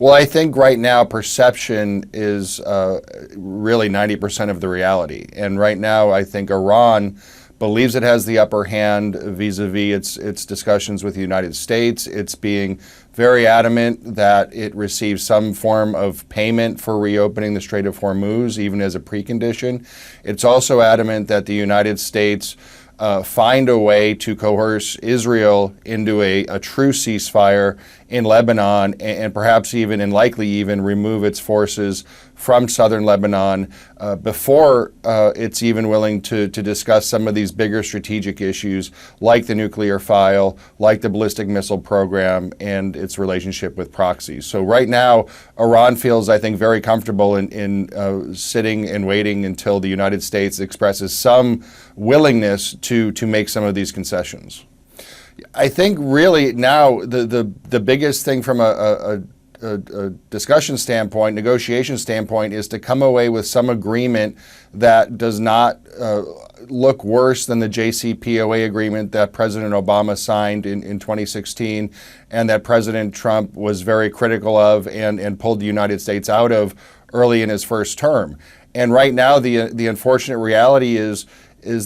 Well, I think right now perception is really 90% of the reality. And right now, I think Iran believes it has the upper hand vis-a-vis its discussions with the United States. It's being very adamant that it receives some form of payment for reopening the Strait of Hormuz, even as a precondition. It's also adamant that the United States find a way to coerce Israel into a true ceasefire in Lebanon, and perhaps even, and likely even, remove its forces from southern Lebanon before it's even willing to discuss some of these bigger strategic issues like the nuclear file, like the ballistic missile program, and its relationship with proxies. So right now, Iran feels, I think, very comfortable in sitting and waiting until the United States expresses some willingness to make some of these concessions. I think really now the biggest thing from a discussion standpoint, negotiation standpoint, is to come away with some agreement that does not look worse than the JCPOA agreement that President Obama signed in 2016 and that President Trump was very critical of and pulled the United States out of early in his first term. And right now, the unfortunate reality is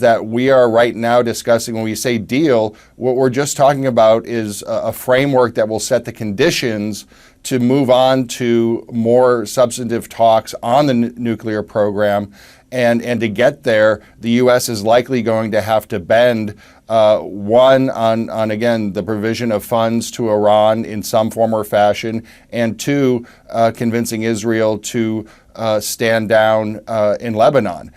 that we are right now discussing, when we say deal, what we're just talking about is a framework that will set the conditions to move on to more substantive talks on the nuclear program. And to get there, the U.S. is likely going to have to bend, one, on again, the provision of funds to Iran in some form or fashion, and two, convincing Israel to stand down in Lebanon.